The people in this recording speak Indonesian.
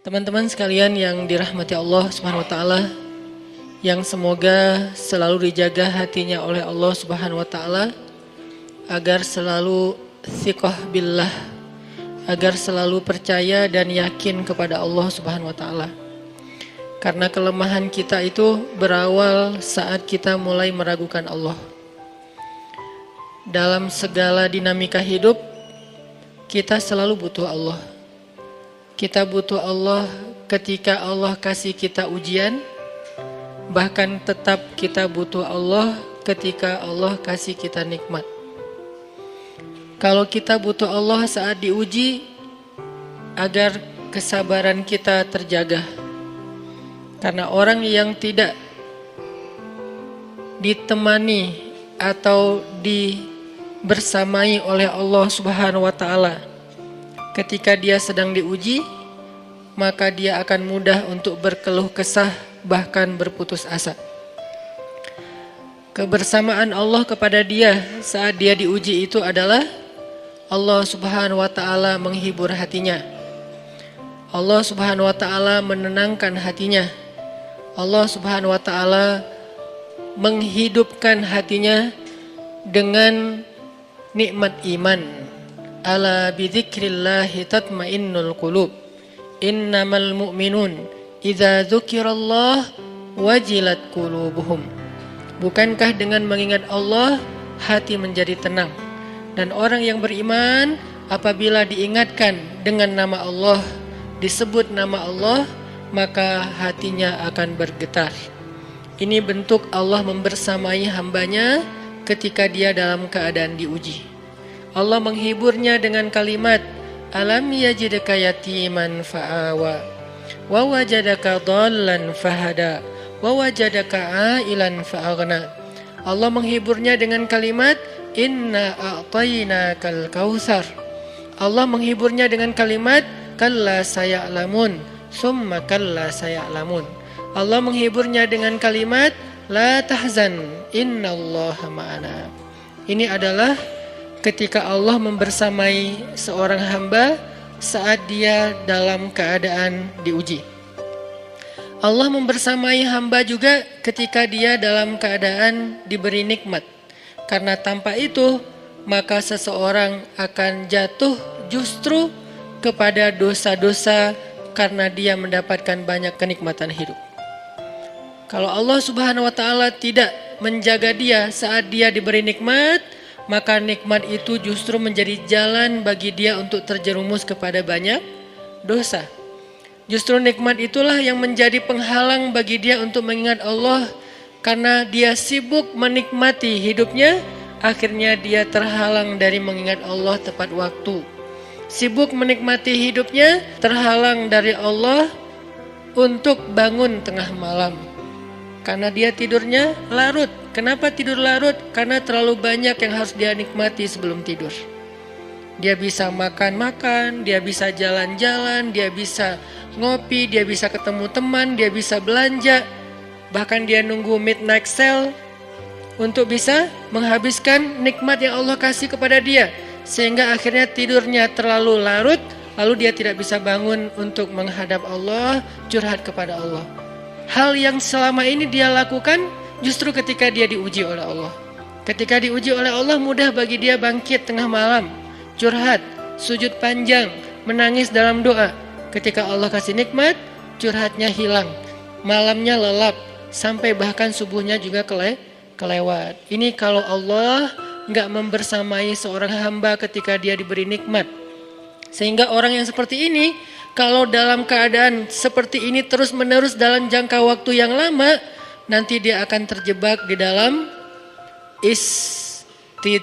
Teman-teman sekalian yang dirahmati Allah Subhanahu wa taala, yang semoga selalu dijaga hatinya oleh Allah Subhanahu wa taala agar selalu thiqah billah, agar selalu percaya dan yakin kepada Allah Subhanahu wa taala. Karena kelemahan kita itu berawal saat kita mulai meragukan Allah. Dalam segala dinamika hidup, kita selalu butuh Allah. Kita butuh Allah ketika Allah kasih kita ujian, bahkan tetap kita butuh Allah ketika Allah kasih kita nikmat. Kalau kita butuh Allah saat diuji, agar kesabaran kita terjaga. Karena orang yang tidak ditemani atau dibersamai oleh Allah Subhanahu wa taala ketika dia sedang diuji, maka dia akan mudah untuk berkeluh kesah, bahkan berputus asa. Kebersamaan Allah kepada dia saat dia diuji itu adalah Allah Subhanahu wa taala menghibur hatinya. Allah Subhanahu wa taala menenangkan hatinya. Allah Subhanahu wa taala menghidupkan hatinya dengan nikmat iman. Ala bidzikrillahi tatmainnul qulub. Innamal mu'minun idza dzukirallah wajilat qulubuhum. Bukankah dengan mengingat Allah hati menjadi tenang? Dan orang yang beriman apabila diingatkan dengan nama Allah, disebut nama Allah, maka hatinya akan bergetar. Ini bentuk Allah membersamai hambanya ketika dia dalam keadaan diuji. Allah menghiburnya dengan kalimat, alam yajidka yatiman fa'awa, wa wajadaka dhallan fahada, wa wajadaka ailan fa'aghna. Allah menghiburnya dengan kalimat, inna a'tainakal kautsar. Allah menghiburnya dengan kalimat, kalla saya'lamun, summa kalla saya'lamun. Allah menghiburnya dengan kalimat, la tahzan, innallaha ma'ana. Ini adalah ketika Allah membersamai seorang hamba saat dia dalam keadaan diuji. Allah membersamai hamba juga ketika dia dalam keadaan diberi nikmat. Karena tanpa itu, maka seseorang akan jatuh justru kepada dosa-dosa karena dia mendapatkan banyak kenikmatan hidup. Kalau Allah Subhanahu wa taala tidak menjaga dia saat dia diberi nikmat, maka nikmat itu justru menjadi jalan bagi dia untuk terjerumus kepada banyak dosa. Justru nikmat itulah yang menjadi penghalang bagi dia untuk mengingat Allah. Karena dia sibuk menikmati hidupnya, akhirnya dia terhalang dari mengingat Allah tepat waktu. Sibuk menikmati hidupnya, terhalang dari Allah untuk bangun tengah malam. Karena dia tidurnya larut. Kenapa tidur larut? Karena terlalu banyak yang harus dia nikmati sebelum tidur. Dia bisa makan-makan, dia bisa jalan-jalan, dia bisa ngopi, dia bisa ketemu teman, dia bisa belanja. Bahkan dia nunggu midnight sale untuk bisa menghabiskan nikmat yang Allah kasih kepada dia. Sehingga akhirnya tidurnya terlalu larut, lalu dia tidak bisa bangun untuk menghadap Allah, curhat kepada Allah. Hal yang selama ini dia lakukan justru ketika dia diuji oleh Allah. Ketika diuji oleh Allah, mudah bagi dia bangkit tengah malam, curhat, sujud panjang, menangis dalam doa. Ketika Allah kasih nikmat, curhatnya hilang, malamnya lelap, sampai bahkan subuhnya juga kelewat. Ini kalau Allah nggak membersamai seorang hamba ketika dia diberi nikmat. Sehingga orang yang seperti ini, kalau dalam keadaan seperti ini terus-menerus dalam jangka waktu yang lama, nanti dia akan terjebak di dalam istidraj.